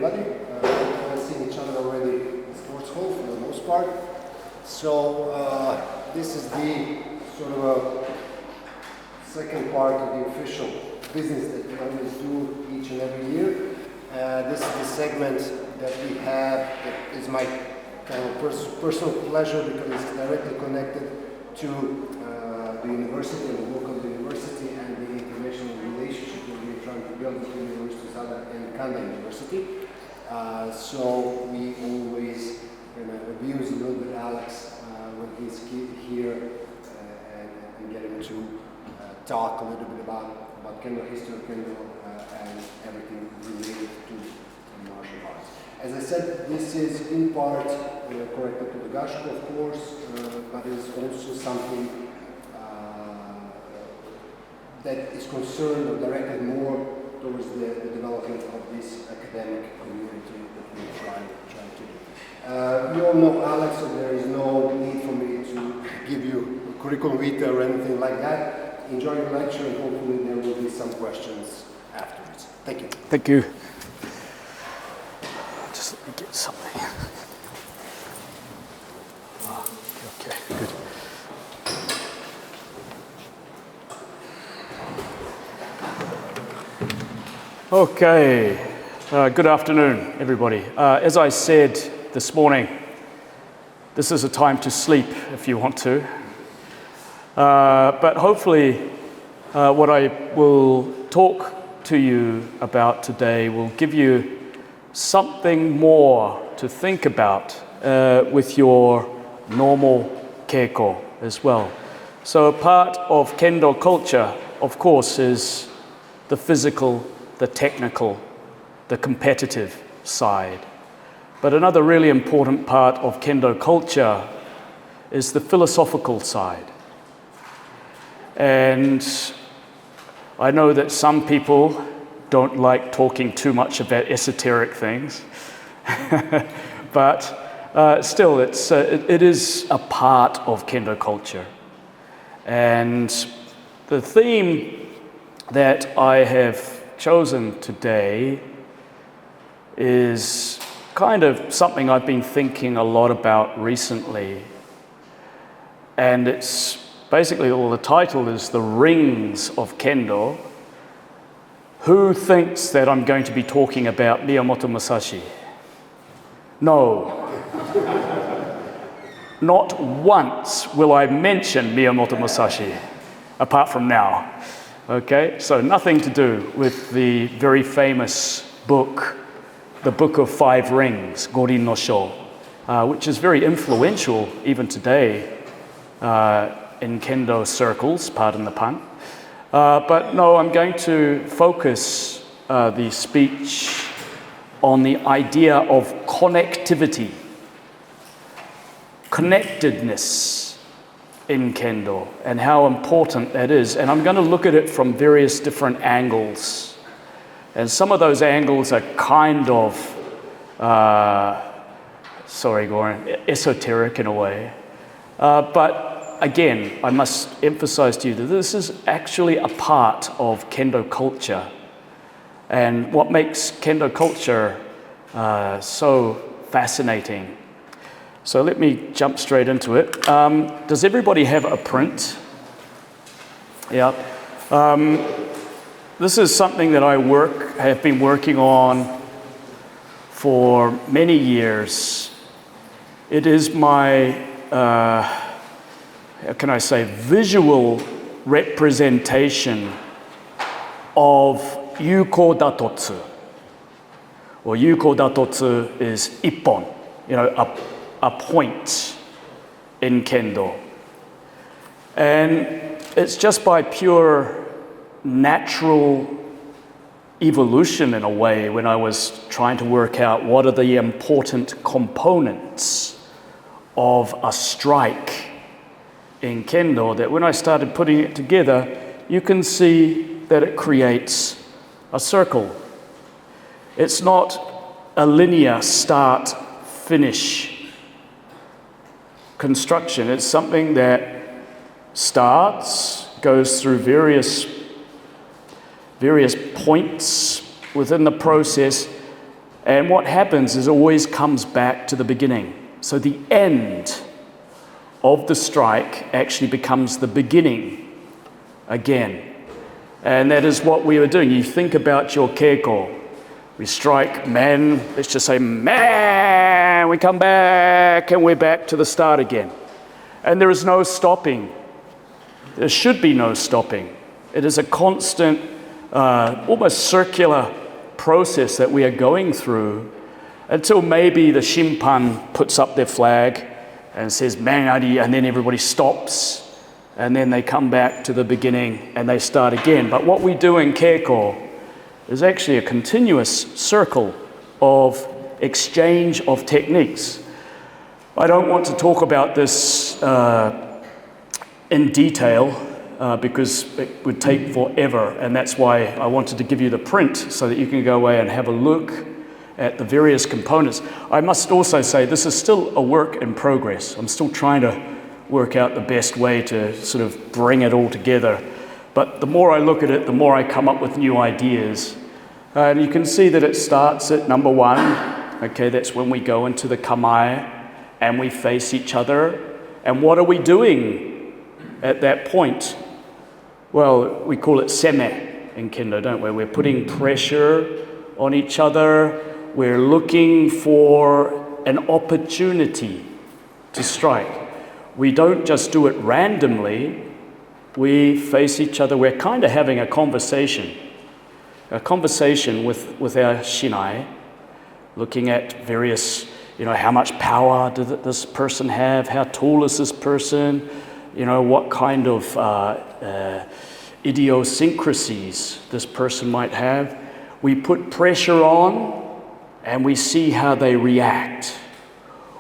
everybody. We haven't seen each other already in the sports hall for the most part. So this is the sort of a second part of the official business that we always do each and every year. This is the segment that we have that is my kind of personal pleasure because it's directly connected to the university and the work of the university and the international relationship that we're trying to build between the University of Zadar and Kendo University. So we always abuse a little bit Alex when he's here and get him to talk a little bit about Kendo history, Kendo, and everything related to martial arts. As I said, this is in part connected to the Gasshuku, of course, but it's also something that is concerned or directed more towards the development of this academic community that we're trying to do. You all know Alex, so there is no need for me to give you a curriculum vitae or anything like that. Enjoy your lecture and hopefully there will be some questions afterwards. Thank you. Thank you. Just let me get something. Okay, good. Okay, good afternoon, everybody. As I said this morning, this is a time to sleep if you want to. But hopefully what I will talk to you about today will give you something more to think about with your normal keiko as well. So a part of Kendo culture, of course, is the physical, the technical, the competitive side. But another really important part of Kendo culture is the philosophical side. And I know that some people don't like talking too much about esoteric things, but still it is a part of Kendo culture. And the theme that I have chosen today is kind of something I've been thinking a lot about recently. And it's basically, the title is The Rings of Kendo. Who thinks that I'm going to be talking about Miyamoto Musashi? No. Not once will I mention Miyamoto Musashi, apart from now. Okay, so nothing to do with the very famous book, the Book of Five Rings, Gorin no Sho, which is very influential even today in Kendo circles, pardon the pun. But no, I'm going to focus the speech on the idea of connectivity, connectedness in Kendo, and how important that is. And I'm going to look at it from various different angles. And some of those angles are kind of, sorry, Goran, esoteric in a way. But again, I must emphasize to you that this is actually a part of Kendo culture. And what makes Kendo culture so fascinating. So let me jump straight into it. Does everybody have a print? Yeah. This is something that I have been working on for many years. It is my, how can I say, visual representation of Yuko Datotsu. Or Yuko Datotsu is ippon, a point in Kendo. And it's just by pure natural evolution in a way when I was trying to work out what are the important components of a strike in Kendo, that when I started putting it together, you can see that it creates a circle. It's not a linear start-finish construction. It's something that starts, goes through various points within the process, And what happens is it always comes back to the beginning. So the end of the strike actually becomes the beginning again. And that is what we were doing. You think about your keiko. We strike man, let's just say man, we come back and we're back to the start again. And there is no stopping. There should be no stopping. It is a constant, almost circular process that we are going through until maybe the shimpan puts up their flag and says "Mangari," and then everybody stops, and then they come back to the beginning and they start again. But what we do in keiko is actually a continuous circle of exchange of techniques. I don't want to talk about this in detail because it would take forever, and that's why I wanted to give you the print so that you can go away and have a look at the various components. I must also say this is still a work in progress. I'm still trying to work out the best way to sort of bring it all together. But the more I look at it, the more I come up with new ideas. And you can see that it starts at number 1. Okay, that's when we go into the kamae and we face each other. And what are we doing at that point? Well, we call it seme in Kendo, don't we? We're putting pressure on each other. We're looking for an opportunity to strike. We don't just do it randomly. We face each other. We're kind of having a conversation with our shinai, looking at various, how much power does this person have? How tall is this person? What kind of idiosyncrasies this person might have. We put pressure on and we see how they react.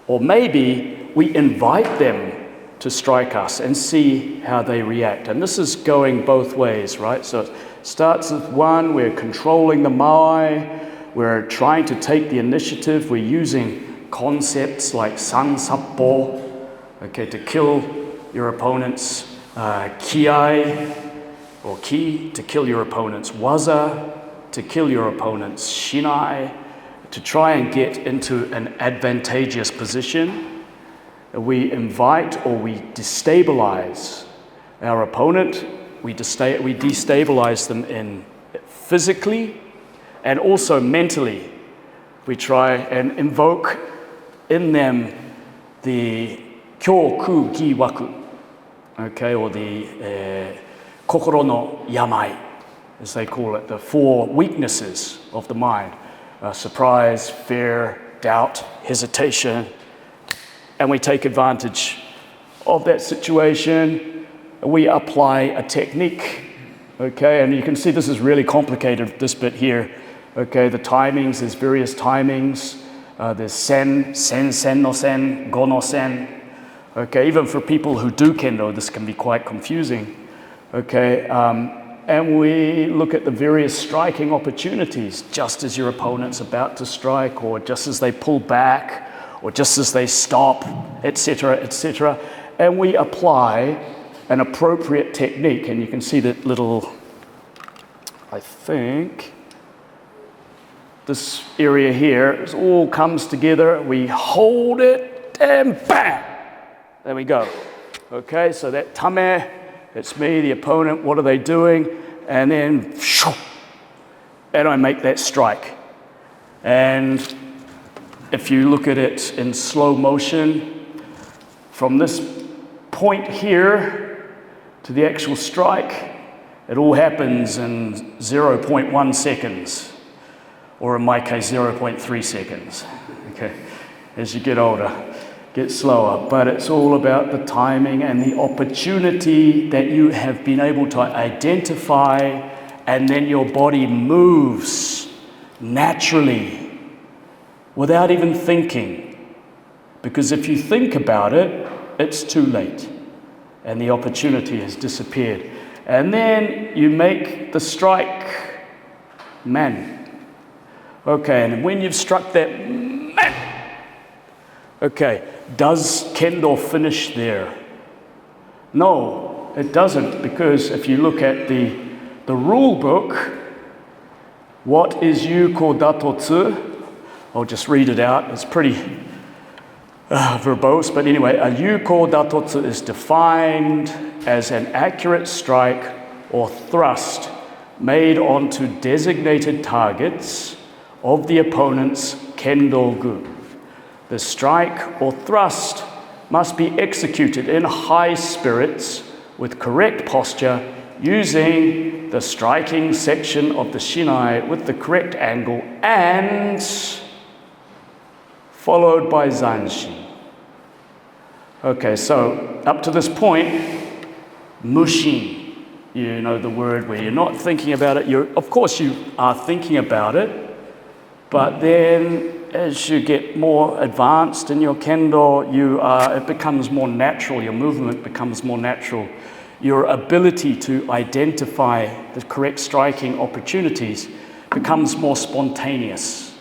Or maybe we invite them to strike us and see how they react. And this is going both ways, right? So it starts with 1, we're controlling the maoi, we're trying to take the initiative, we're using concepts like san sappo, okay, to kill your opponent's kiai, or ki, to kill your opponent's waza, to kill your opponent's shinai, to try and get into an advantageous position. We invite or we destabilize our opponent. We destabilize them physically and also mentally. We try and invoke in them the kyoku gi waku, okay, or the kokoro no yamai, as they call it, the 4 weaknesses of the mind: surprise, fear, doubt, hesitation. And we take advantage of that situation. We apply a technique, okay? And you can see this is really complicated, this bit here, okay? The timings, there's various timings. There's sen no sen, go no sen. Okay, even for people who do kendo, this can be quite confusing, okay? And we look at the various striking opportunities, just as your opponent's about to strike, or just as they pull back, or just as they stop, etc., etc. And we apply an appropriate technique. And you can see that little, I think, this area here, it all comes together. We hold it, and bam! There we go. Okay, so that tame, it's me, the opponent, what are they doing? And then, and I make that strike. And if you look at it in slow motion, from this point here to the actual strike, it all happens in 0.1 seconds, or in my case, 0.3 seconds. Okay, as you get older, get slower, but it's all about the timing and the opportunity that you have been able to identify, and then your body moves naturally without even thinking. Because if you think about it, it's too late and the opportunity has disappeared. And then you make the strike, man. Okay, and when you've struck that, man. Okay, does Kendo finish there? No, it doesn't, because if you look at the rule book, what is Yuko Datotsu? I'll just read it out. It's pretty verbose, but anyway, a yuko datotsu is defined as an accurate strike or thrust made onto designated targets of the opponent's kendo-gu. The strike or thrust must be executed in high spirits with correct posture using the striking section of the shinai with the correct angle and followed by zanshin. Okay, so up to this point, mushin, you know the word where you're not thinking about it. Of course you are thinking about it, but then as you get more advanced in your kendo, it becomes more natural, your movement becomes more natural. Your ability to identify the correct striking opportunities becomes more spontaneous.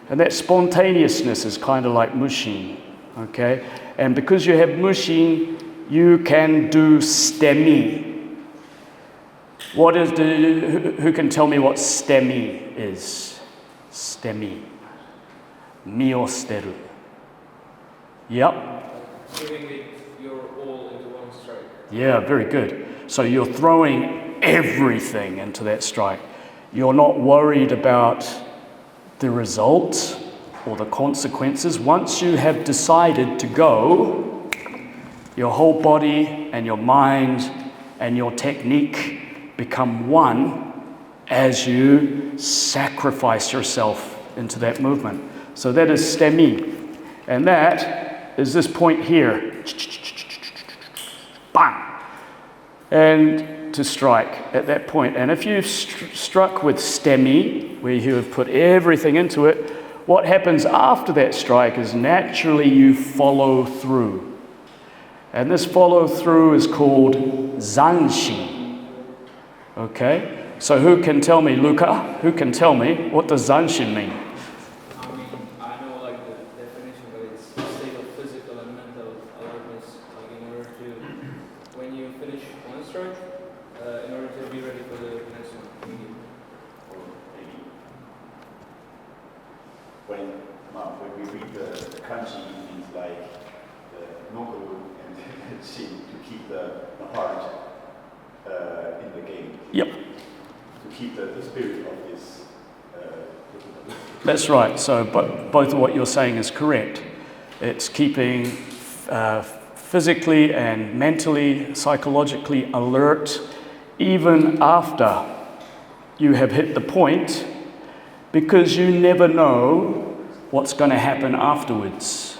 And that spontaneousness is kind of like mushin, okay? And because you have mushin, you can do stemi. Who can tell me what stemi is? Stemi. Miosteru. Yep. Giving it your all into one strike. Yeah, very good. So you're throwing everything into that strike. You're not worried about the result or the consequences. Once you have decided to go, your whole body and your mind and your technique become one as you sacrifice yourself into that movement. So that is stemi. And that is this point here. Bang! And to strike at that point. And if you've struck with stemi, where you have put everything into it, what happens after that strike is naturally you follow through. And this follow through is called zanshin. Okay? So who can tell me, Luca? Who can tell me what does zanshin mean? I know like the definition, but it's a state of physical and mental alertness, like in order to, when you finish one strike, in order to be ready for the next one. Or maybe when we read the kanji, it means like the nokoru and shin to keep the heart in the game. Yep. To keep the spirit of this. That's right. So both of what you're saying is correct. It's keeping physically and mentally, psychologically alert even after you have hit the point, because you never know what's going to happen afterwards.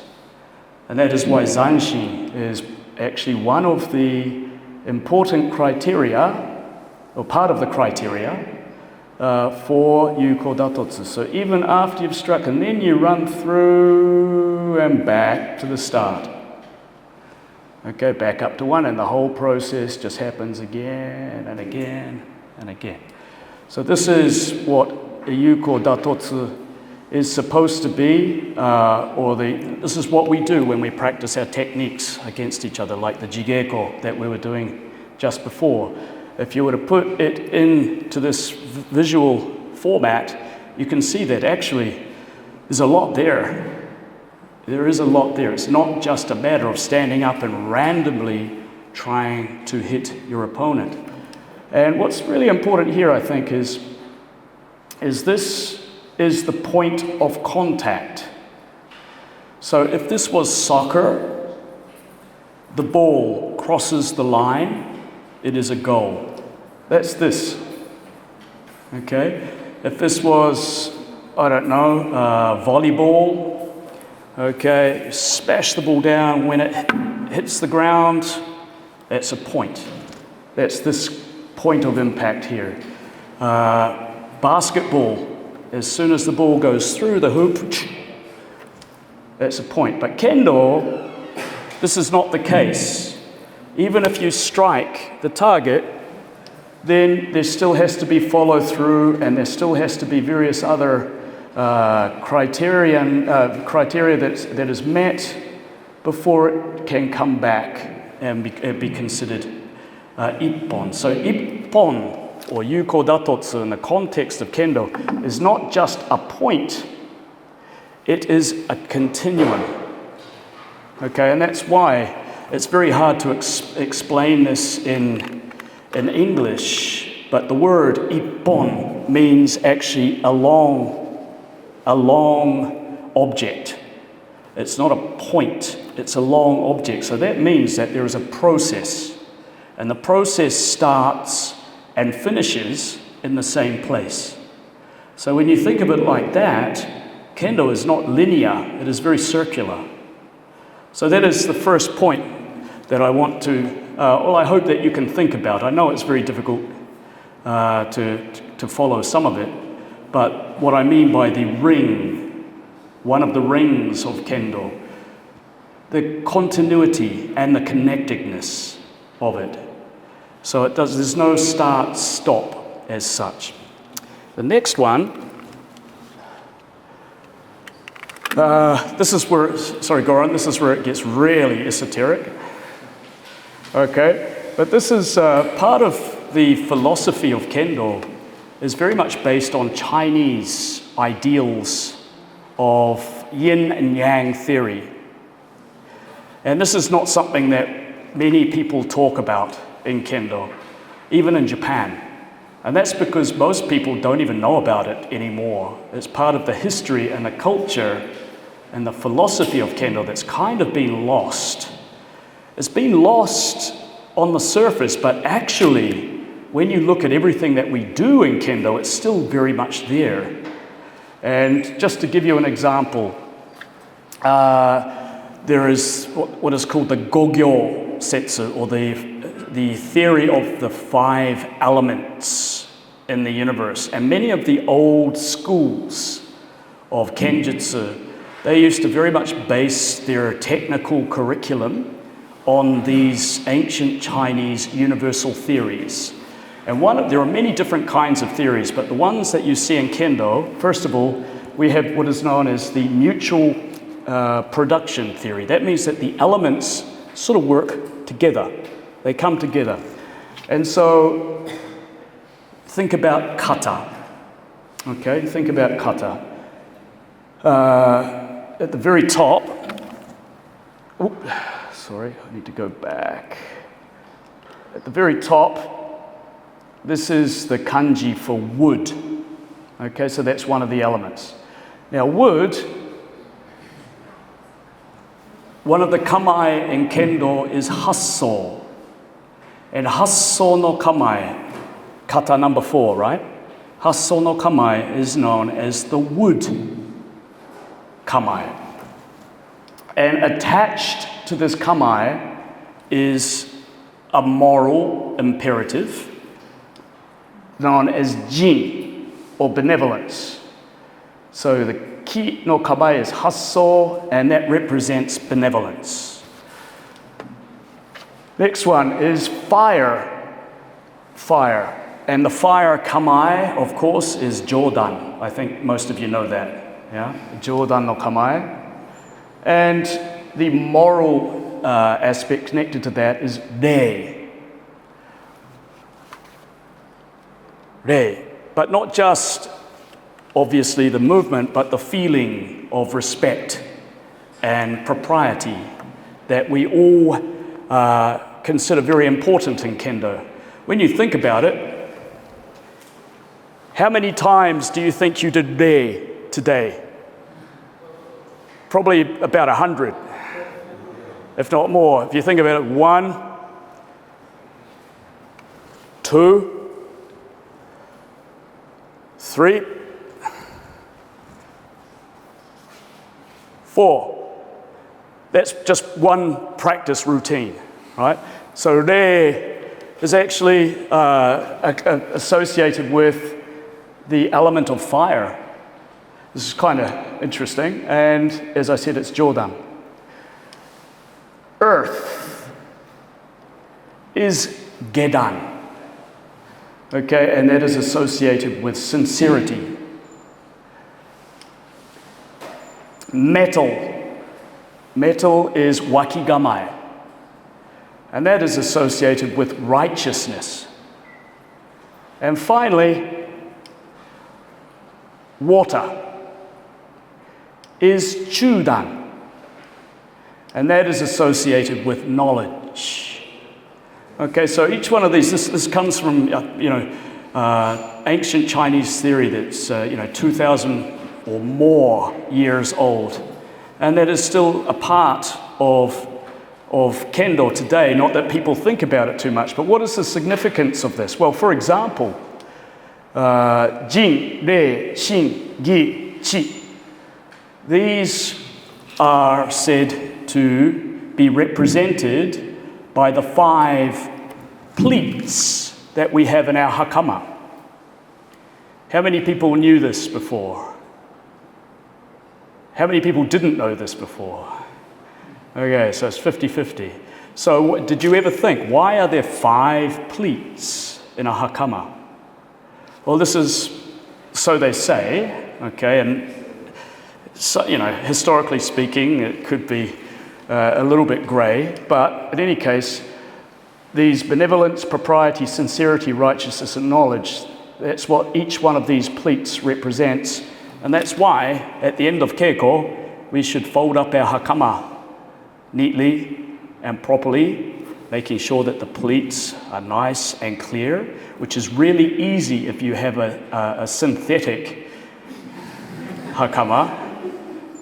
And that is why zanshin is actually one of the important criteria, or part of the criteria, for yuko datotsu. So even after you've struck, and then you run through and back to the start. Okay, back up to one, and the whole process just happens again and again and again. So this is what a yuko datotsu is supposed to be, this is what we do when we practice our techniques against each other, like the jigeko that we were doing just before. If you were to put it into this visual format, you can see that actually there's a lot there. There is a lot there. It's not just a matter of standing up and randomly trying to hit your opponent. And what's really important here, I think, is this is the point of contact. So if this was soccer, the ball crosses the line, it is a goal. That's this. Okay? If this was, I don't know, volleyball, okay, smash the ball down, when it hits the ground, that's a point. That's this point of impact here. Basketball, as soon as the ball goes through the hoop, that's a point. But kendo, this is not the case. Even if you strike the target, then there still has to be follow through, and there still has to be various other criteria that is met before it can come back and be considered ippon. So ippon, or yuko datotsu, in the context of kendo, is not just a point. It is a continuum. Okay, and that's why it's very hard to explain this in English, but the word ippon means actually a long object. It's not a point, it's a long object. So that means that there is a process, and the process starts and finishes in the same place. So when you think of it like that, Kendo is not linear, it is very circular. So that is the first point that I want to, I hope that you can think about. I know it's very difficult to follow some of it, but what I mean by the ring, one of the rings of Kendo, the continuity and the connectedness of it. So there's no start, stop as such. The next one, this is where, sorry Goran, this is where it gets really esoteric. Okay, but this is part of the philosophy of Kendo is very much based on Chinese ideals of yin and yang theory. And this is not something that many people talk about in Kendo, even in Japan. And that's because most people don't even know about it anymore. It's part of the history and the culture and the philosophy of Kendo that's kind of been lost. It's been lost on the surface, but actually, when you look at everything that we do in Kendo, it's still very much there. And just to give you an example, there is what is called the Gogyo Setsu, or the theory of the 5 elements in the universe. And many of the old schools of Kenjutsu, they used to very much base their technical curriculum on these ancient Chinese universal theories. And there are many different kinds of theories, but the ones that you see in Kendo, first of all, we have what is known as the mutual production theory. That means that the elements sort of work together. They come together. And so think about kata. Okay, think about kata. At the very top, sorry, I need to go back. At the very top, this is the kanji for wood. Okay, so that's one of the elements. Now wood, one of the kamae in Kendo is hasso. And hasso no kamae, kata number 4, right? Hasso no kamae is known as the wood kamae. And attached to this kamae is a moral imperative known as jin, or benevolence. So the ki no kamae is hasso, and that represents benevolence. Next one is fire. Fire. And the fire kamae, of course, is jodan. I think most of you know that. Yeah? Jodan no kamae. And the moral aspect connected to that is rei. Rei. But not just, obviously, the movement, but the feeling of respect and propriety that we all consider very important in Kendo. When you think about it, how many times do you think you did rei today? Probably about 100, if not more. If you think about it, 1, 2, 3, 4. That's just one practice routine, right? So rei is actually associated with the element of fire. This is kind of interesting, and as I said, it's jodan. Earth is gedan, okay, and that is associated with sincerity. Metal is wakigamae, and that is associated with righteousness. And finally, water is chudan. And that is associated with knowledge. Okay, so each one of these, this comes from, ancient Chinese theory that's, 2,000 or more years old. And that is still a part of Kendo today, not that people think about it too much. But what is the significance of this? Well, for example, Jin, Re, Shin, Gi, Chi. These are said to be represented by the 5 pleats that we have in our hakama. How many people knew this before? How many people didn't know this before? Okay, so it's 50-50. So did you ever think, why are there 5 pleats in a hakama? Well, this is, so they say, okay, and so, historically speaking, it could be a little bit grey, but in any case, these benevolence, propriety, sincerity, righteousness, and knowledge, that's what each one of these pleats represents. And that's why, at the end of keiko, we should fold up our hakama neatly and properly, making sure that the pleats are nice and clear, which is really easy if you have a synthetic hakama.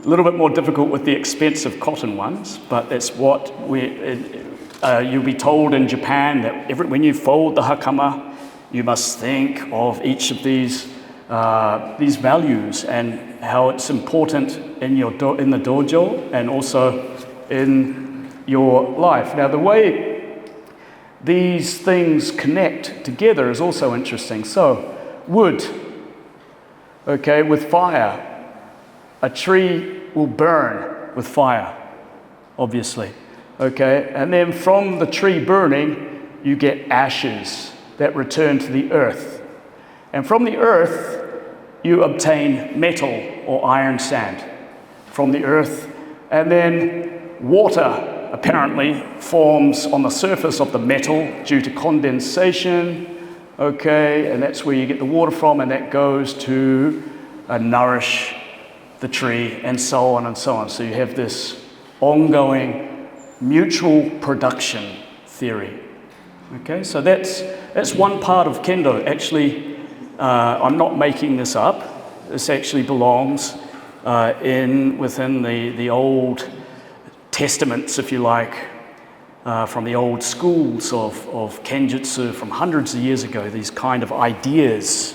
A little bit more difficult with the expensive cotton ones, but that's what you'll be told in Japan that when you fold the hakama, you must think of each of these values and how it's important in the dojo and also in your life. Now, the way these things connect together is also interesting. So, wood, okay, with fire. A tree will burn with fire, obviously, okay? And then from the tree burning, you get ashes that return to the earth. And from the earth, you obtain metal or iron sand from the earth. And then water apparently forms on the surface of the metal due to condensation, okay? And that's where you get the water from, and that goes to nourish the tree, and so on and so on. So you have this ongoing mutual production theory. Okay, so that's one part of Kendo. Actually, I'm not making this up. This actually belongs within the old testaments, if you like, from the old schools of Kenjutsu from hundreds of years ago. These kind of ideas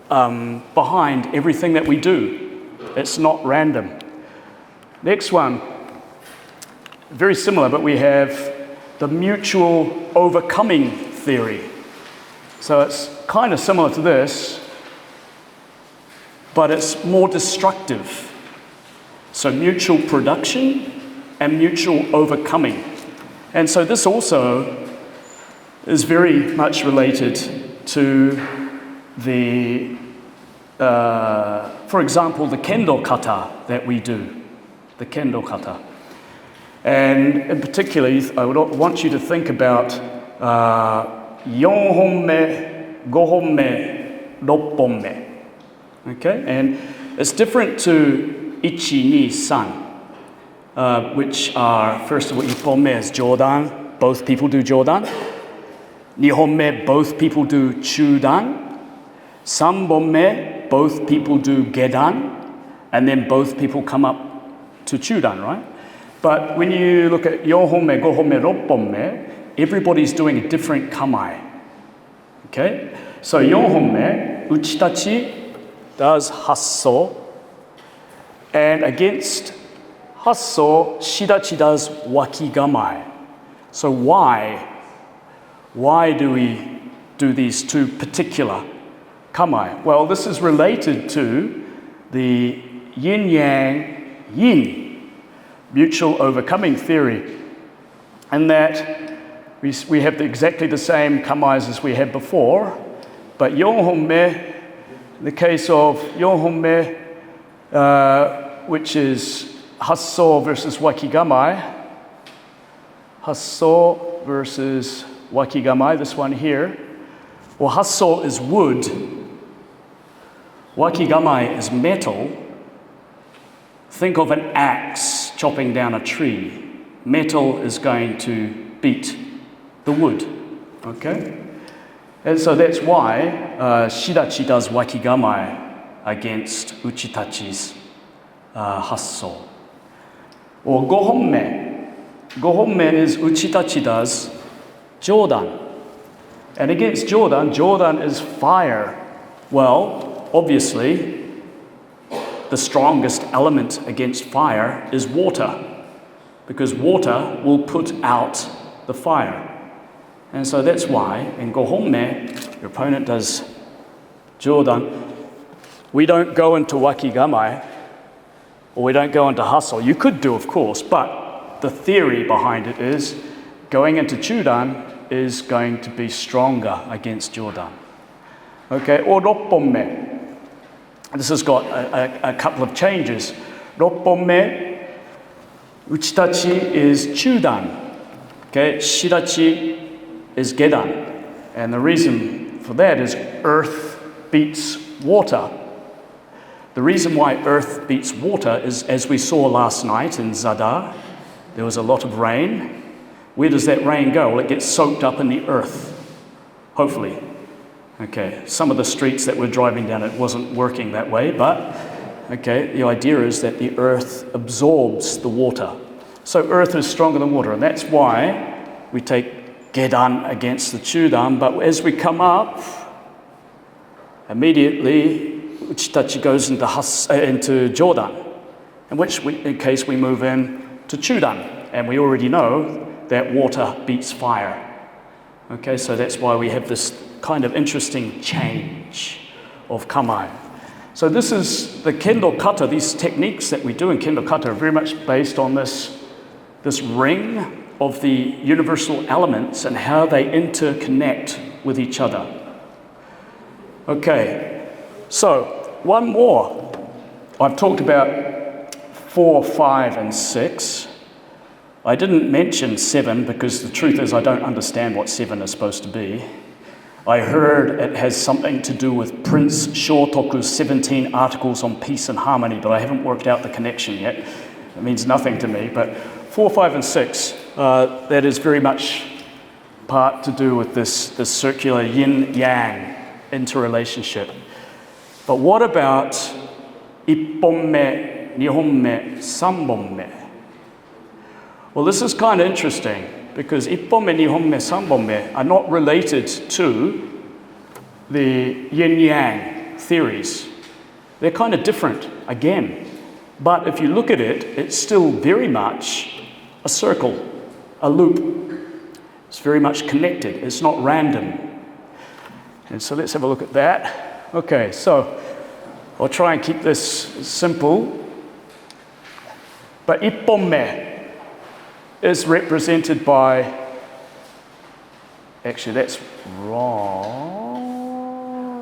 behind everything that we do. It's not random. Next one, very similar, but we have the mutual overcoming theory. So it's kind of similar to this, but it's more destructive. So mutual production and mutual overcoming. And so this also is very much related to for example, the Kendo kata that we do, the Kendo kata. And in particular, I would want you to think about 4本目, 5本目, 6本目. Okay, and it's different to 1, 2, 3, which are, first of all, 1本目 is jodan, both people do jodan. 2本目, both people do chudan. 3本目, both people do gedan, and then both people come up to chudan, right? But when you look at 4本目, 5本目, 6本目, everybody's doing a different kamae. Okay? So 4本目, uchitachi does hasso, and against hasso, shidachi does wakigamae. So why do we do these two particular kamae? Well, this is related to the yin-yang yin mutual overcoming theory, and that we have exactly the same kamaes as we had before, but 4本目, in the case of 4本目, which is hasso versus wakigamae, hasso versus wakigamae, this one here. Well, hasso is wood, wakigamae is metal, think of an axe chopping down a tree. Metal is going to beat the wood, okay? And so that's why Shidachi does wakigamae against Uchitachi's hasso. Or gohonme. Gohonme is Uchitachi does jodan. And against jodan, jodan is fire. Well, obviously, the strongest element against fire is water, because water will put out the fire. And so that's why in gohonme, your opponent does jodan. We don't go into wakigamae, or we don't go into hustle. You could do, of course, but the theory behind it is going into chudan is going to be stronger against jodan. Okay, or ropponme. This has got a couple of changes. Ropponme, uchitachi is chudan. Okay, shidachi is gedan. And the reason for that is earth beats water. The reason why earth beats water is, as we saw last night in Zadar, there was a lot of rain. Where does that rain go? Well, it gets soaked up in the earth, hopefully. Okay, some of the streets that we're driving down, it wasn't working that way, but okay, the idea is that the earth absorbs the water. So earth is stronger than water, and that's why we take gedan against the chudan, but as we come up, immediately Uchitachi goes into jodan, in case we move in to chudan, and we already know that water beats fire. Okay, so that's why we have this kind of interesting change of kamae. So this is the Kendo kata. These techniques that we do in Kendo kata are very much based on this ring of the universal elements and how they interconnect with each other. Okay, so one more. I've talked about 4, 5, and 6. I didn't mention 7 because the truth is I don't understand what 7 is supposed to be. I heard it has something to do with Prince Shotoku's 17 articles on peace and harmony, but I haven't worked out the connection yet. It means nothing to me. But 4, 5, and 6, that is very much part to do with this circular yin-yang interrelationship. But what about ipponme, nihonme, sanbonme? Well, this is kind of interesting because ipponme, nihonme, sanbonme are not related to the yin-yang theories. They're kind of different again. But if you look at it, it's still very much a circle, a loop. It's very much connected. It's not random. And so let's have a look at that. Okay, so I'll try and keep this simple. But ipponme is represented by, actually that's wrong.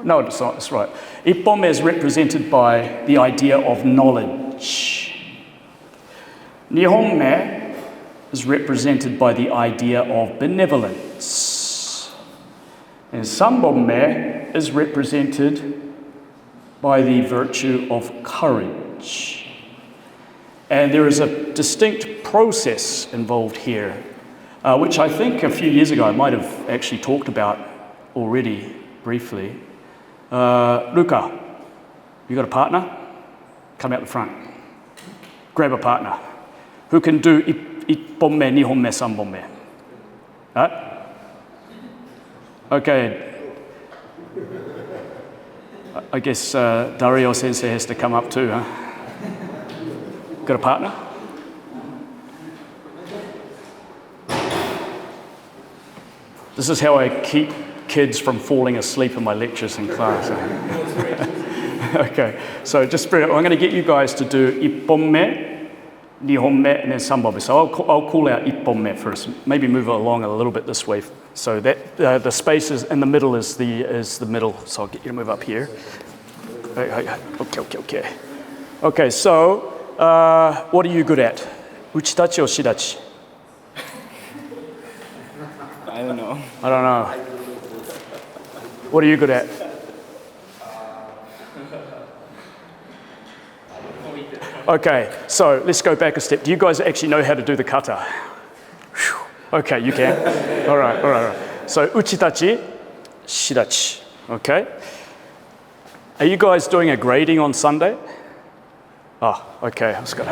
No, it's not, it's right. Ipponme is represented by the idea of knowledge. Nihonme is represented by the idea of benevolence. And sanbonme is represented by the virtue of courage. And there is a distinct process involved here, which I think a few years ago I might have actually talked about already briefly. Luca, you got a partner? Come out the front. Grab a partner. Who can do ipponme, nihonme, sanbonme? Right? Okay. I guess Dario Sensei has to come up too, huh? Got a partner? This is how I keep kids from falling asleep in my lectures in class. Okay, so just I'm going to get you guys to do ipponme, nihonme, and then sanbonme. So I'll call out ipponme first. Maybe move it along a little bit this way, so that the space is in the middle is the middle. So I'll get you to move up here. Okay. Okay, so what are you good at? Uchitachi or shidachi? I don't know. I don't know. What are you good at? Okay, so let's go back a step. Do you guys actually know how to do the kata? Whew. Okay, you can. All right, all right, all right. So uchitachi, shidachi. Okay. Are you guys doing a grading on Sunday? Oh, okay. I was gonna.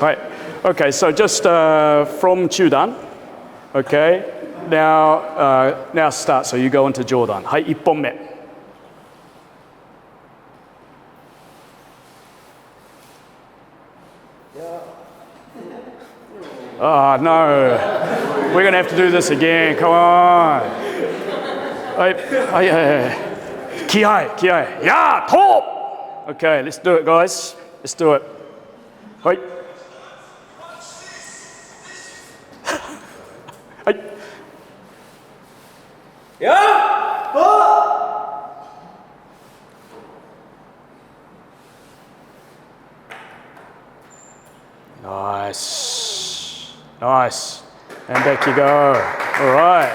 Right. Okay, so just from Chudan. Okay. Now start. So you go into Jordan. はい、1本目。Oh, no. We're going to have to do this again. Come on. Kiai. Yeah, top. Okay, let's do it, guys. Let's do it. Hey. Yeah! Nice. Nice. And back you go. All right.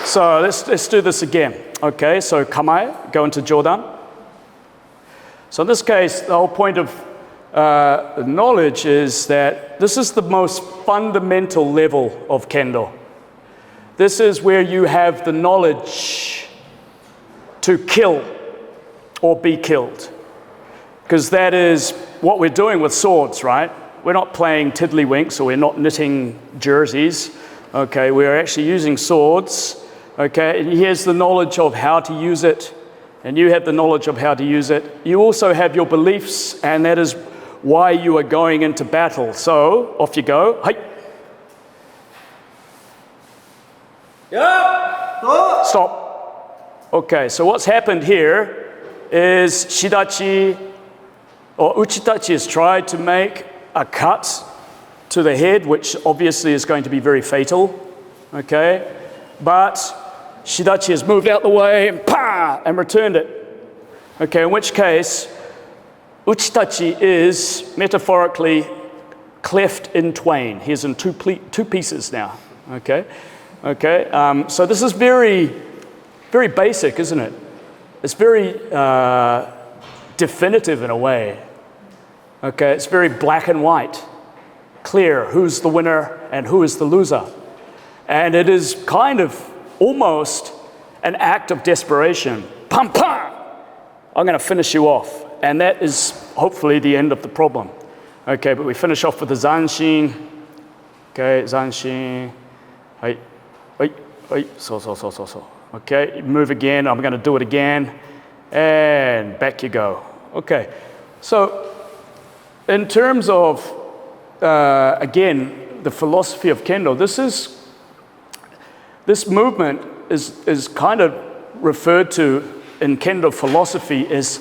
So let's do this again. Okay, so kamae, go into Jordan. So in this case, the whole point of knowledge is that this is the most fundamental level of Kendo. This is where you have the knowledge to kill or be killed. Because that is what we're doing with swords, right? We're not playing tiddlywinks, or we're not knitting jerseys. Okay, we're actually using swords. Okay, and here's the knowledge of how to use it, and you have the knowledge of how to use it. You also have your beliefs, and that is why you are going into battle. So, off you go. Hey. Yeah! Stop. Okay, so what's happened here is Shidachi or Uchitachi has tried to make a cut to the head, which obviously is going to be very fatal. Okay, but Shidachi has moved out the way and pa and returned it. Okay, in which case Uchitachi is metaphorically cleft in twain. He's in two pieces now. Okay, so this is very, very basic, isn't it? It's very definitive in a way. Okay, it's very black and white, clear who's the winner and who is the loser. And it is kind of almost an act of desperation. Pam, pam! I'm going to finish you off. And that is hopefully the end of the problem. Okay, but we finish off with the zanshin. Okay, zanshin. Hey, so. Okay, move again. I'm going to do it again. And back you go. Okay, so in terms of, again, the philosophy of Kendo, this movement is kind of referred to in Kendo philosophy as,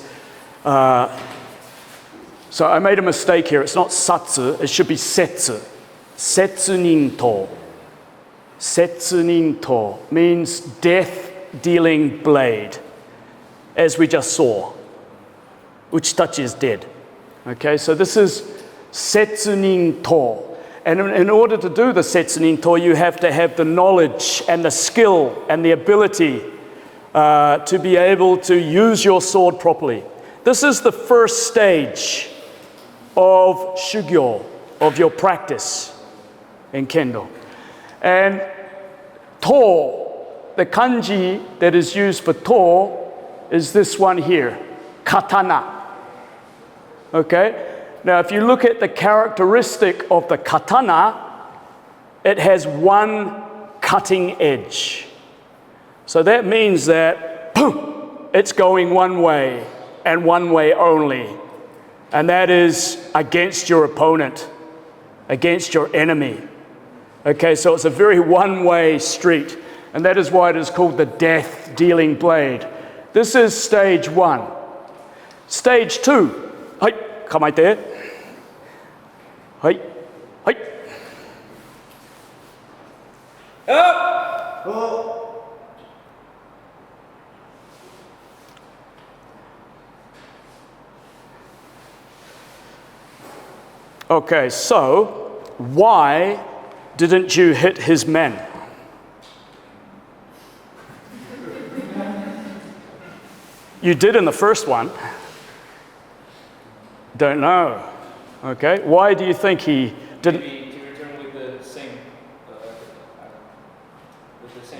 so I made a mistake here. It's not satsu, it should be setsu. Setsunin-to. Setsunin-to means death-dealing blade, as we just saw. Uchitachi is dead. Okay, so this is Setsunin-to. And in order to do the Setsunin-to, you have to have the knowledge and the skill and the ability to be able to use your sword properly. This is the first stage of shugyo, of your practice in Kendo. And to, the kanji that is used for to, is this one here, katana. Okay? Now, if you look at the characteristic of the katana, it has one cutting edge. So that means that it's going one way and one way only. And that is against your opponent, against your enemy. Okay, so it's a very one-way street. And that is why it is called the death-dealing blade. This is stage one. Stage two. Hey, kamae te. Hey. Up! Okay, so why didn't you hit his men? You did in the first one. Don't know. Okay, why do you think he didn't? Maybe to return with the same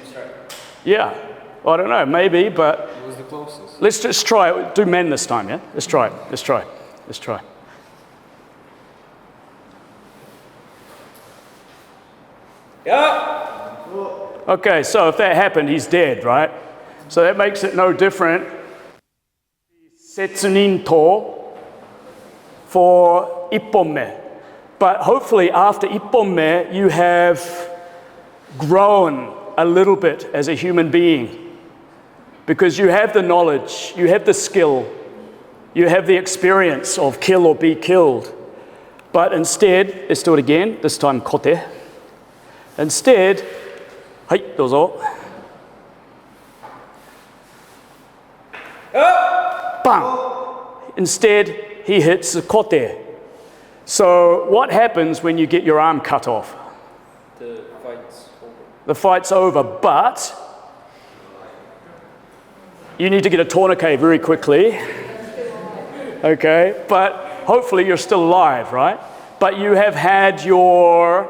strike. Yeah, I don't know, maybe, but It was the closest. let's just try it. Do men this time, yeah? Let's try it. Let's try. Yeah. Okay, so if that happened, he's dead, right? So that makes it no different. Setsunin to for ipponme. But hopefully after ipponme, you have grown a little bit as a human being. Because you have the knowledge, you have the skill, you have the experience of kill or be killed. But instead, let's do it again, this time kote. Instead, hai, dozo. Bang! Instead, he hits the kote. So what happens when you get your arm cut off? The fight's over. The fight's over, but you need to get a tourniquet very quickly. Okay, but hopefully you're still alive, right? But you have had your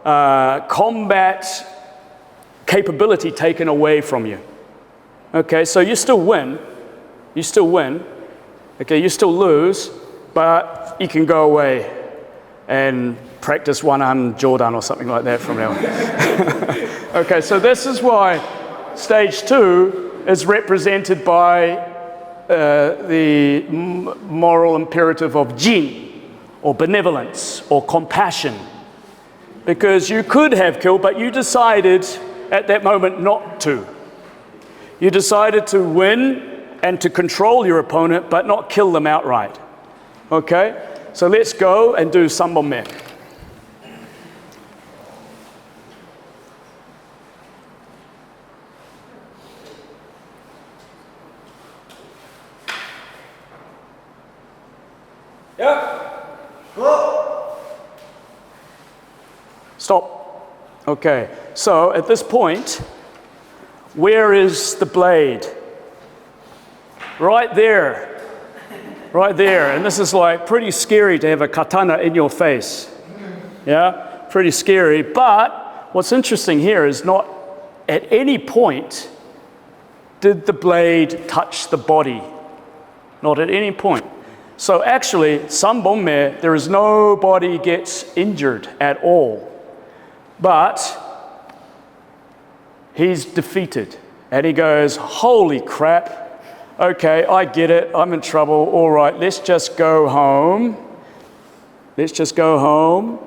combat capability taken away from you. Okay, so you still win. Okay, you still lose, but you can go away and practice one-arm Jordan or something like that from now on. Okay, so this is why stage 2 is represented by the moral imperative of jin, or benevolence, or compassion. Because you could have killed, but you decided at that moment not to. You decided to win and to control your opponent, but not kill them outright. Okay? So let's go and do sanbonme. Yeah. Stop. Okay, so at this point, where is the blade? Right there. Right there. And this is like pretty scary to have a katana in your face. Yeah, pretty scary. But what's interesting here is not at any point did the blade touch the body. Not at any point. So actually, sanbonme, there is nobody gets injured at all. But he's defeated. And he goes, holy crap. Okay, I get it. I'm in trouble. All right, let's just go home. Let's just go home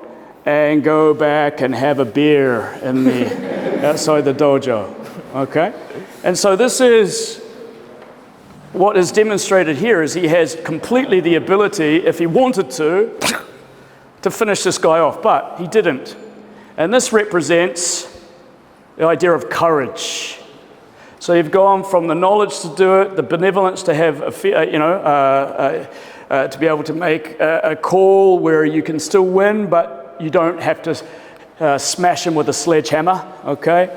and go back and have a beer in the outside the dojo. Okay? And so this is what is demonstrated here is he has completely the ability, if he wanted to finish this guy off, but he didn't. And this represents the idea of courage. So you've gone from the knowledge to do it, the benevolence to have, to be able to make a call where you can still win, but you don't have to smash him with a sledgehammer, okay?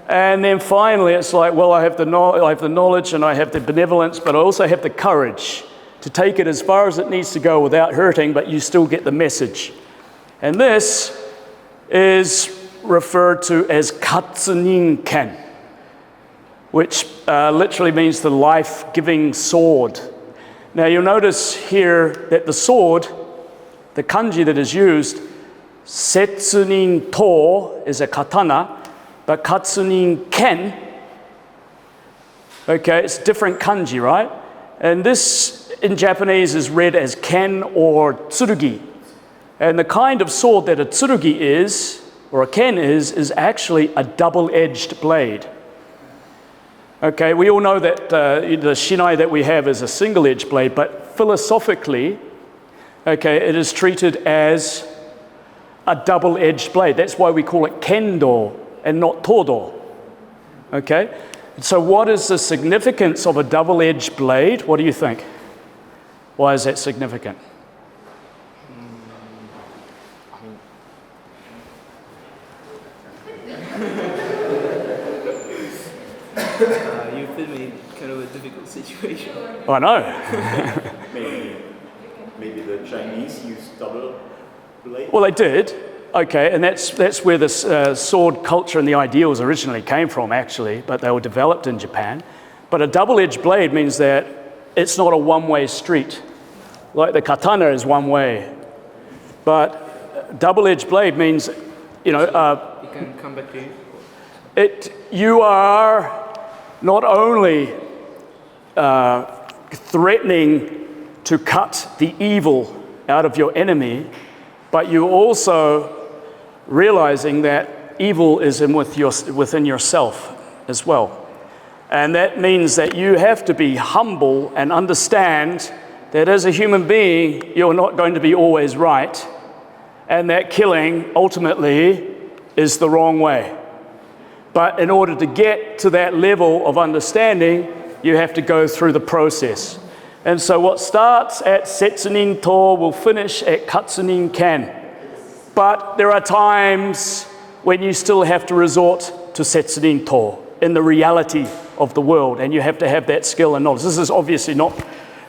And then finally, it's like, well, I have the knowledge and I have the benevolence, but I also have the courage to take it as far as it needs to go without hurting, but you still get the message. And this is referred to as katsunin ken, which literally means the life-giving sword. Now you'll notice here that the sword, the kanji that is used, setsunin to is a katana, but katsunin ken, okay, it's different kanji, right? And this in Japanese is read as ken or tsurugi. And the kind of sword that a tsurugi is, or a ken is actually a double-edged blade. Okay, we all know that the shinai that we have is a single-edged blade, but philosophically, okay, it is treated as a double-edged blade. That's why we call it kendo and not todo. Okay, so what is the significance of a double-edged blade? What do you think? Why is that significant? You fit me kind handle a difficult situation. I know. Maybe the Chinese use double blade. Well, they did. Okay, and that's where this sword culture and the ideals originally came from, actually, but they were developed in Japan. But a double-edged blade means that it's not a one-way street. Like the katana is one way. But double-edged blade means, You can come back to you. You are not only threatening to cut the evil out of your enemy, but you also realizing that evil is within yourself as well. And that means that you have to be humble and understand that as a human being, you're not going to be always right, and that killing ultimately is the wrong way. But in order to get to that level of understanding, you have to go through the process. And so what starts at Setsunin To will finish at Katsunin Ken. But there are times when you still have to resort to Setsunin To in the reality of the world, and you have to have that skill and knowledge. This is obviously not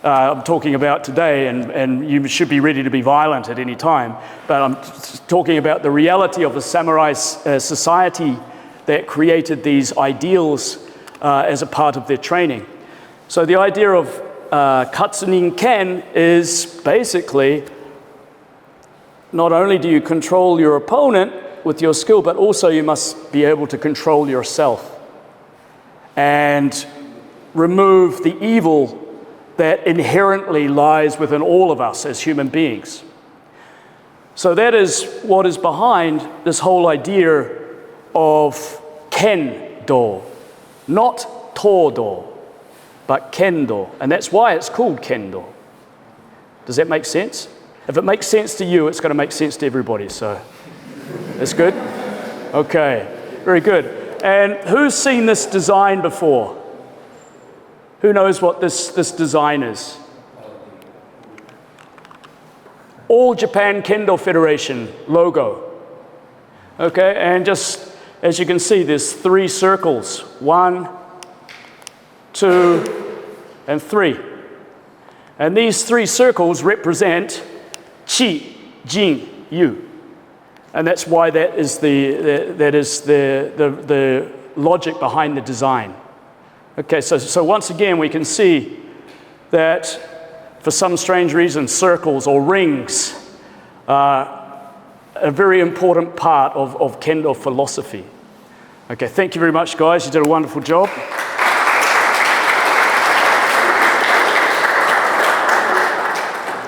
I'm talking about today, and you should be ready to be violent at any time, but I'm talking about the reality of the samurai society that created these ideals as a part of their training. So the idea of Katsunin Ken is basically not only do you control your opponent with your skill, but also you must be able to control yourself and remove the evil that inherently lies within all of us as human beings. So that is what is behind this whole idea of Kendo, not Todo, but Kendo, and that's why it's called Kendo. Does that make sense? If it makes sense to you, it's going to make sense to everybody, so that's good? Okay, very good. And who's seen this design before? Who knows what this design is? All Japan Kendo Federation logo. Okay, and just as you can see, there's 3 circles. 1, 2, and 3. And these 3 circles represent Chi, Jin, Yu. And that's why that is the logic behind the design. Okay, so once again, we can see that for some strange reason, circles or rings are a very important part of Kendo philosophy. Okay, thank you very much, guys. You did a wonderful job.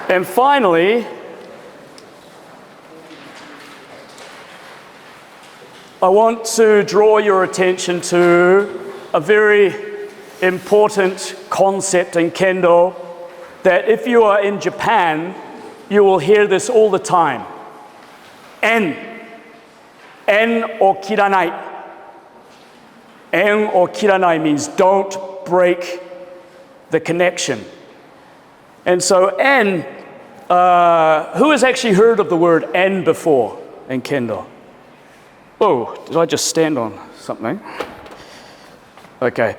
And finally, I want to draw your attention to a very important concept in Kendo that if you are in Japan, you will hear this all the time. En o kiranai. En o kiranai means don't break the connection. And so en, who has actually heard of the word en before in Kendo? Oh, did I just stand on something? Okay.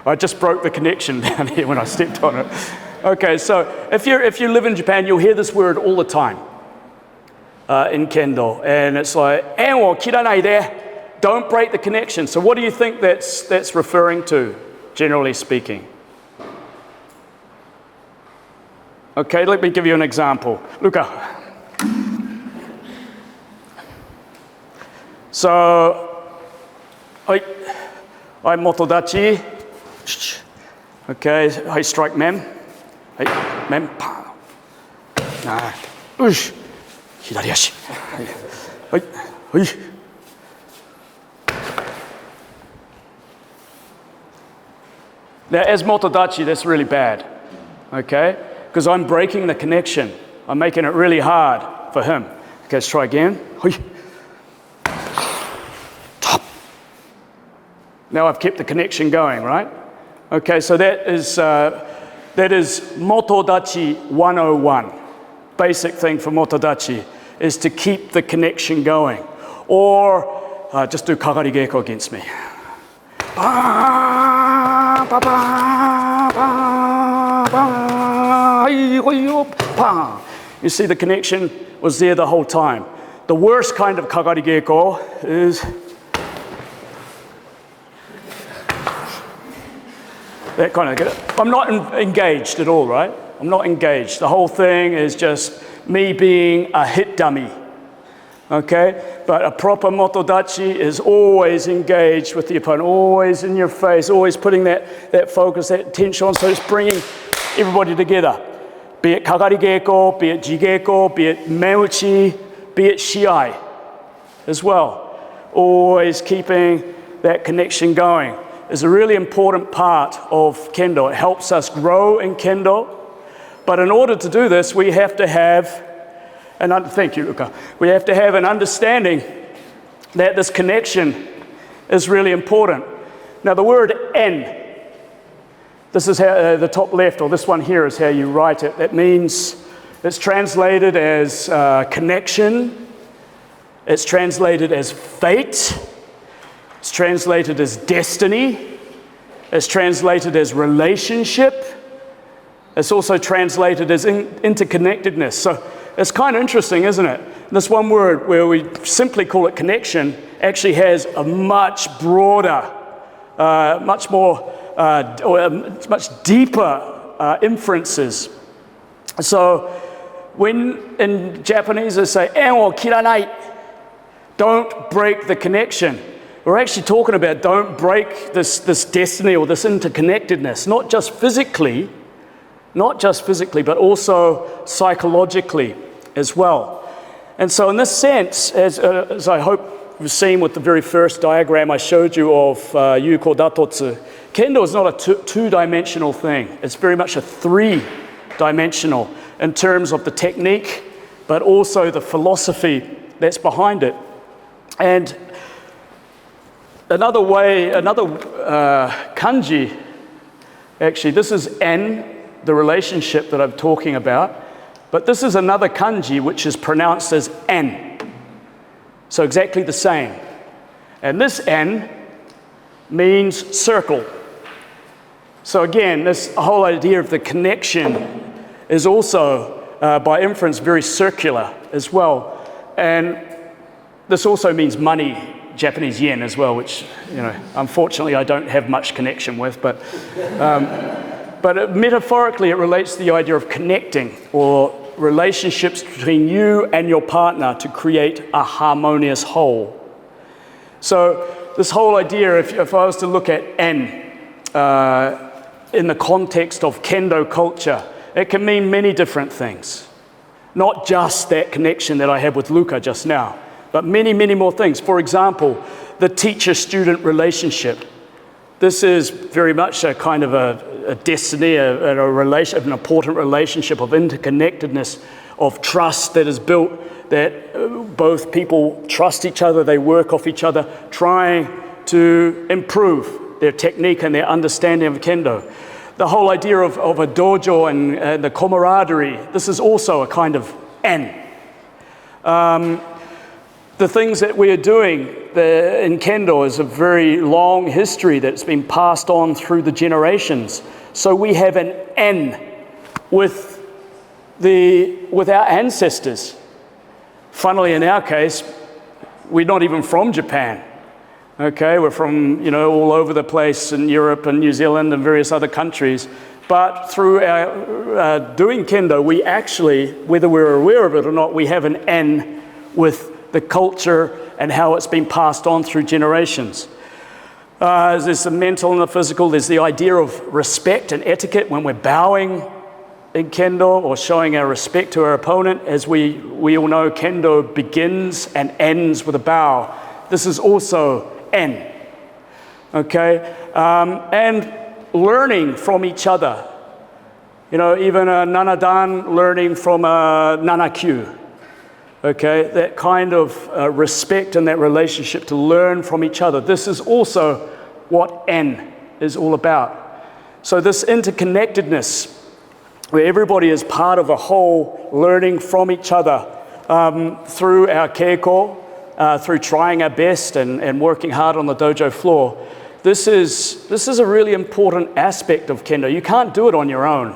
I just broke the connection down here when I stepped on it. Okay, so if you live in Japan, you'll hear this word all the time in Kendo, and it's like en wo kiranai de, don't break the connection. So what do you think that's referring to, generally speaking? Okay, let me give you an example. Luca. So, I'm motodachi. Okay, I strike men. Men, pa. Ush. Hidari ashi. Now, as motodachi, that's really bad. Okay? Because I'm breaking the connection. I'm making it really hard for him. Okay, let's try again. Now I've kept the connection going, right? Okay, so that is motodachi 101. Basic thing for motodachi is to keep the connection going. Or just do kagari geiko against me. You see the connection was there the whole time. The worst kind of kagari geiko is that kind of, I'm not engaged at all, right? I'm not engaged. The whole thing is just me being a hit dummy, okay? But a proper motodachi is always engaged with the opponent, always in your face, always putting that focus, that attention on, so it's bringing everybody together. Be it kagari geiko, be it jigeko, be it meuchi, be it shiai as well. Always keeping that connection going is a really important part of Kendo. It helps us grow in Kendo. But in order to do this, we have to have, thank you, Luca. We have to have an understanding that this connection is really important. Now, the word en, this is how, the top left, or this one here is how you write it. That means it's translated as connection. It's translated as fate. It's translated as destiny. It's translated as relationship. It's also translated as interconnectedness. So it's kind of interesting, isn't it? This one word where we simply call it connection actually has a much broader, much more, much deeper inferences. So when in Japanese they say, "En wo kiranai," don't break the connection. We're actually talking about don't break this destiny or this interconnectedness, not just physically, but also psychologically as well. And so in this sense, as I hope you've seen with the very first diagram I showed you of Yuko Datotsu, Kendo is not a two-dimensional thing. It's very much a three-dimensional in terms of the technique, but also the philosophy that's behind it. And another kanji, actually, this is en, the relationship that I'm talking about, but this is another kanji which is pronounced as en. So exactly the same. And this en means circle. So again, this whole idea of the connection is also, by inference, very circular as well. And this also means money, Japanese yen as well, which, unfortunately I don't have much connection with, but metaphorically it relates to the idea of connecting or relationships between you and your partner to create a harmonious whole. So this whole idea, if I was to look at en in the context of Kendo culture, it can mean many different things. Not just that connection that I had with Luca just now, but many, many more things. For example, the teacher-student relationship. This is very much a kind of a destiny, an important relationship of interconnectedness, of trust that is built, that both people trust each other, they work off each other, trying to improve their technique and their understanding of Kendo. The whole idea of a dojo and the camaraderie, this is also a kind of en. The things that we are doing in Kendo is a very long history that's been passed on through the generations. So we have an en with our ancestors. Funnily, in our case, we're not even from Japan. Okay, we're from all over the place in Europe and New Zealand and various other countries. But through our doing Kendo, we actually, whether we're aware of it or not, we have an en with the culture and how it's been passed on through generations. There's the mental and the physical. There's the idea of respect and etiquette when we're bowing in Kendo or showing our respect to our opponent. As we all know, Kendo begins and ends with a bow. This is also en. Okay? And learning from each other. Even a nanadan learning from a nanakyu. Okay, that kind of respect and that relationship to learn from each other. This is also what en is all about. So this interconnectedness, where everybody is part of a whole, learning from each other through our keiko, through trying our best and working hard on the dojo floor. this is a really important aspect of Kendo. You can't do it on your own.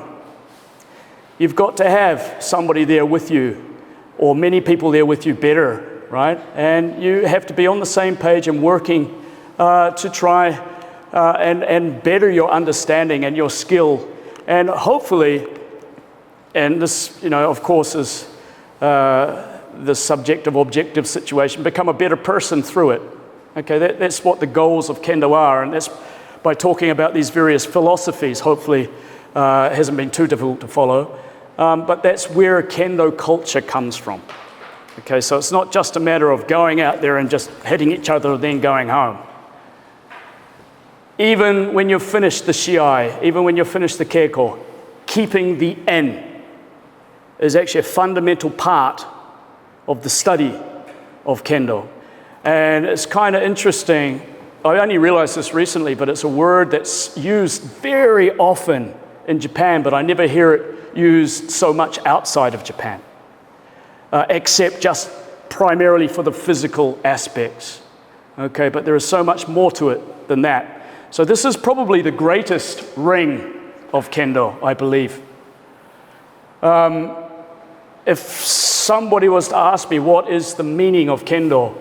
You've got to have somebody there with you, or many people there with you better, right? And you have to be on the same page and working to try and better your understanding and your skill. And hopefully, and this, of course, is the subjective objective situation, become a better person through it. Okay, that's what the goals of Kendo are, and that's by talking about these various philosophies. Hopefully, it hasn't been too difficult to follow, but that's where Kendo culture comes from. Okay, so it's not just a matter of going out there and just hitting each other and then going home. Even when you've finished the shiai, even when you've finished the keiko, keeping the en is actually a fundamental part of the study of Kendo. And it's kind of interesting, I only realized this recently, but it's a word that's used very often in Japan, but I never hear it used so much outside of Japan, except just primarily for the physical aspects. Okay, but there is so much more to it than that. So this is probably the greatest ring of Kendo, I believe. If somebody was to ask me what is the meaning of Kendo,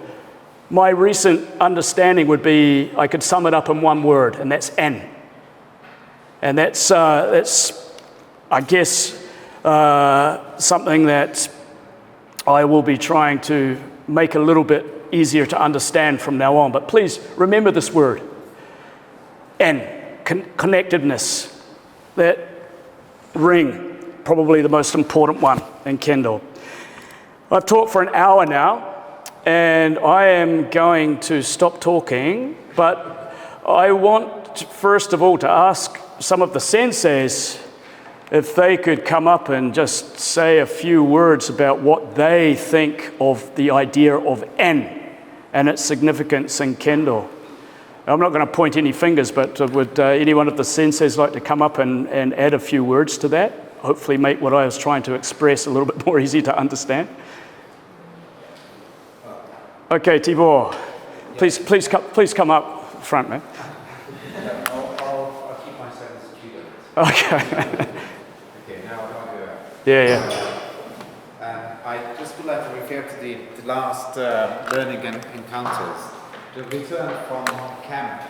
my recent understanding would be I could sum it up in one word, and that's en. And that's I guess, something that I will be trying to make a little bit easier to understand from now on. But please remember this word, en, connectedness, that ring, probably the most important one in Kendo. I've talked for an hour now, and I am going to stop talking, but I want, first of all, to ask some of the senseis if they could come up and just say a few words about what they think of the idea of en and its significance in Kendo. I'm not going to point any fingers, but would any one of the senseis like to come up and add a few words to that? Hopefully make what I was trying to express a little bit more easy to understand. Okay, Tibor, please come up front, man. I'll keep my sentence to it. Okay. Okay, now I'll do it. Yeah. I just would like to refer to the last learning encounters. The return from camp,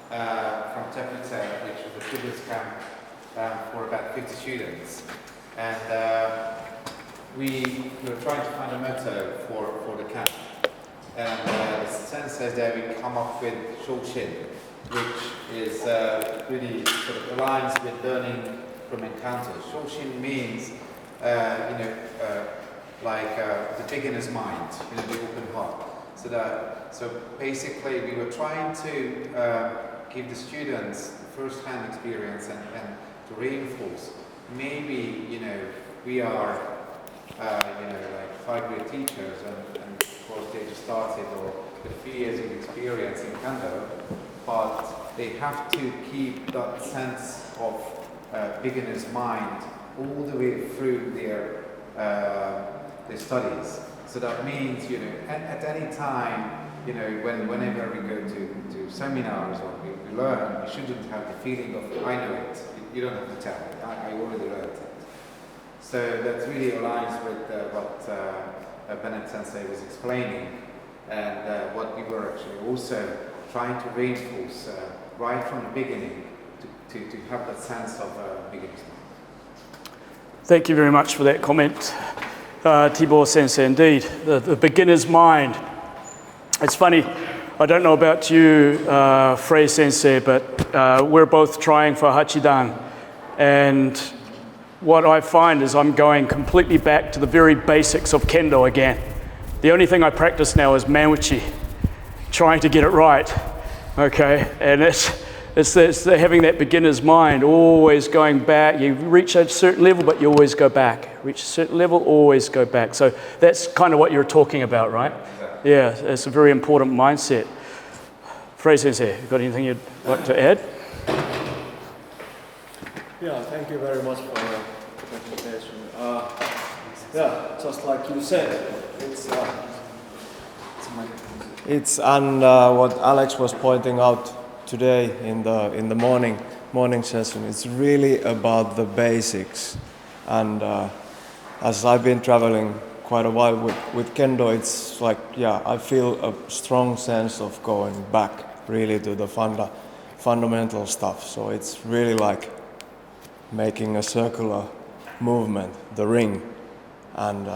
from Teplice, which was the previous camp for about 50 students. And we were trying to find a motto for the camp. And the sensei there, we come up with Shoshin, which is really sort of aligns with learning from encounters. Shoshin means, like the beginner's mind, the open heart. So basically, we were trying to give the students first-hand experience and to reinforce. Maybe we are like 5-year teachers and of course they just started or with a few years of experience in Kendo, but they have to keep that sense of beginner's mind all the way through their studies. So that means, at any time, whenever we go to seminars or we learn, we shouldn't have the feeling of, I know it. You don't have to tell me. I already learned it. So that really aligns with what Bennett Sensei was explaining, and what we were actually also trying to reinforce right from the beginning to have that sense of beginner's mind. Thank you very much for that comment, Tibor Sensei. Indeed, the beginner's mind. It's funny, I don't know about you, Frei Sensei, but we're both trying for Hachidan, and what I find is I'm going completely back to the very basics of Kendo again. The only thing I practice now is Manwuchi, trying to get it right, okay? And it's having that beginner's mind, always going back. You reach a certain level, but you always go back. Reach a certain level, always go back. So that's kind of what you're talking about, right? Yeah, it's a very important mindset. Frei Sensei, you got anything you'd like to add? Yeah, thank you very much for the presentation. Just like you said, it's what Alex was pointing out today in the morning session. It's really about the basics, and as I've been traveling quite a while with Kendo, it's like, yeah, I feel a strong sense of going back really to the fundamental stuff. So it's really like making a circular movement, the ring. And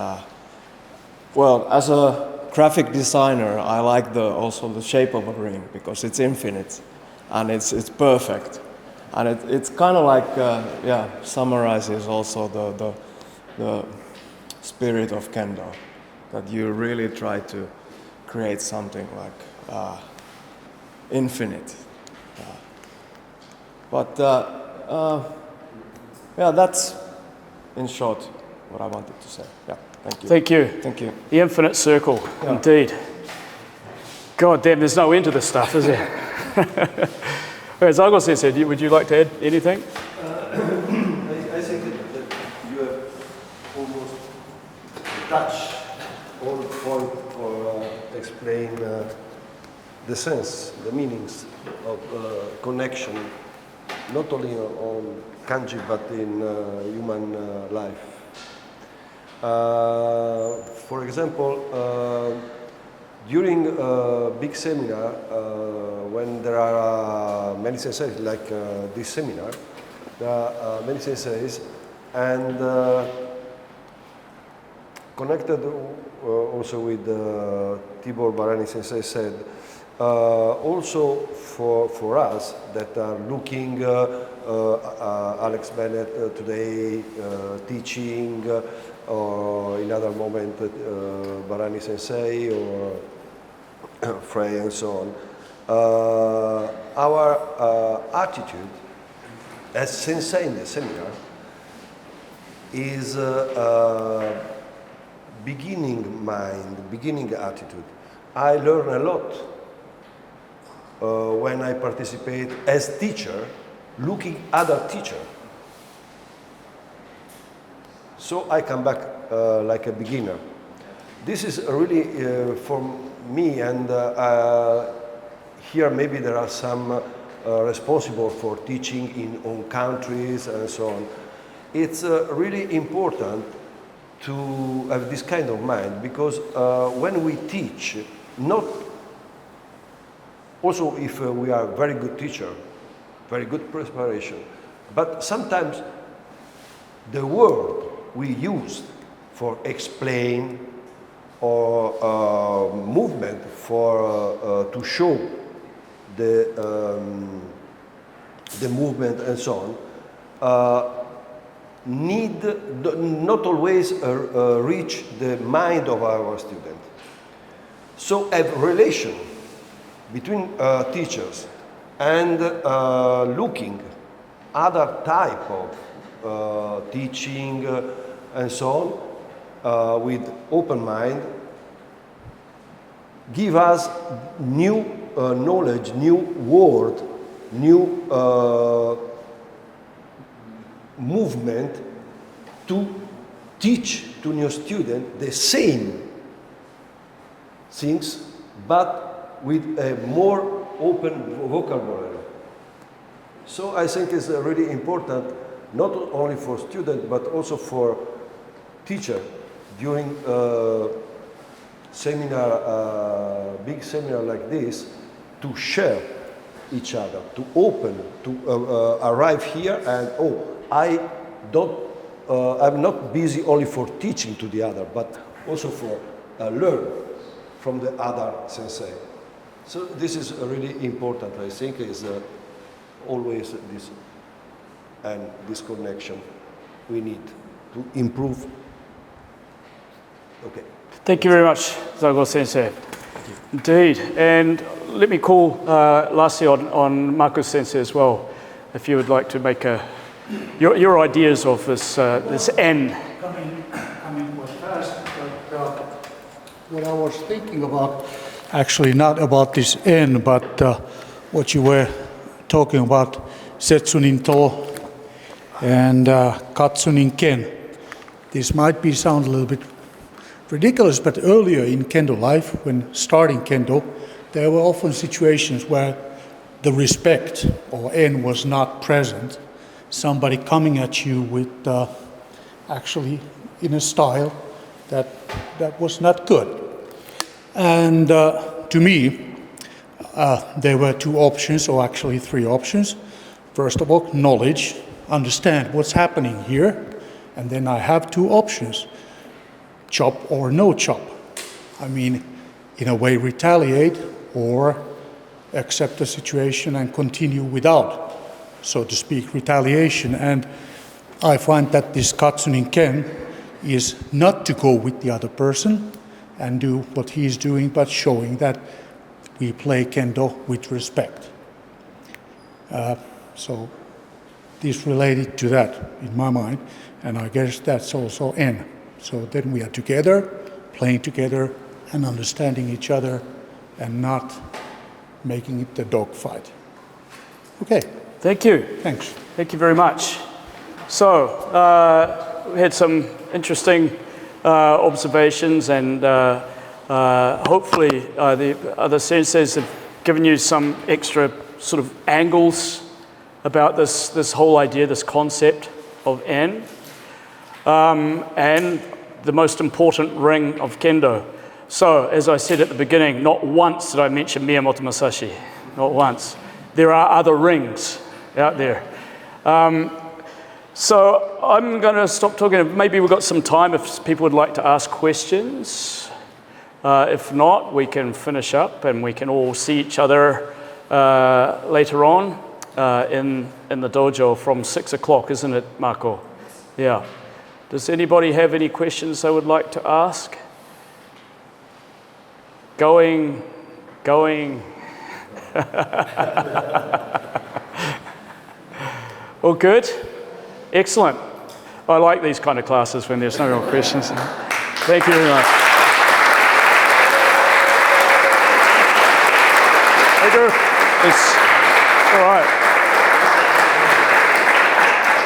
well, as a graphic designer, I like also the shape of a ring because it's infinite and it's perfect. And it's kind of like, summarizes also the spirit of Kendo, that you really try to create something like infinite. That's in short what I wanted to say. Yeah, thank you. Thank you. Thank you. The infinite circle, indeed. God damn, there's no end to this stuff, is there? Zago Sensei, would you like to add anything? I think that you have almost touched all point for explain the sense, the meanings of connection, not only on kanji but in human life. For example, during a big seminar, when there are many senseis, like this seminar, there are many senseis, and connected also with Tibor Barani Sensei said, also for us that are looking, Alex Bennett today teaching, or in other moment Barani Sensei or Frey and so on. Our attitude as Sensei in the seminar is beginning mind, beginning attitude. I learn a lot when I participate as teacher, looking other teacher. So I come back like a beginner. This is really for me, and here maybe there are some responsible for teaching in own countries and so on. It's really important to have this kind of mind, because when we teach, not also if we are very good teacher, very good preparation, but sometimes the word we use for explain or movement for to show the movement and so on need not always reach the mind of our student. So a relation between teachers and looking other type of teaching and so on with open mind give us new knowledge, new word, new movement to teach to new student the same things, but with a more open vocabulary. So I think it's really important, not only for students, but also for teacher during seminar, big seminar like this, to share each other, to open, to arrive here and, I'm not busy only for teaching to the other, but also for learn from the other sensei. So this is really important, I think, is always this, and this connection we need to improve. Okay. Thank you very much, Zago Sensei. Indeed. And let me call lastly on Marcus Sensei as well, if you would like to make your ideas of this N. Coming quite fast, but what I was thinking about, actually not about this N, but what you were talking about, Setsunin To and Katsunin Ken. This might sound a little bit ridiculous, but earlier in Kendo life, when starting Kendo, there were often situations where the respect or N was not present, somebody coming at you with actually in a style that was not good. And to me, there were two options, or actually three options. First of all, knowledge, understand what's happening here, and then I have two options, chop or no chop. I mean, in a way retaliate or accept the situation and continue without, so to speak, retaliation. And I find that this Katsunin Ken is not to go with the other person and do what he's doing, but showing that we play Kendo with respect. So this related to that in my mind, and I guess that's also N. So then we are together, playing together, and understanding each other, and not making it a dogfight. Okay. Thank you. Thanks. Thank you very much. So, we had some interesting observations, and hopefully the other senseis have given you some extra sort of angles about this whole idea, this concept of N, and the most important ring of Kendo. So, as I said at the beginning, not once did I mention Miyamoto Musashi, not once. There are other rings out there. So I'm going to stop talking. Maybe we've got some time if people would like to ask questions. If not, we can finish up and we can all see each other later on in the dojo from 6 o'clock, isn't it, Marco? Yeah. Does anybody have any questions they would like to ask? Going. All good? Excellent. I like these kind of classes when there's no real questions. Thank you very much. Thank you. It's all right.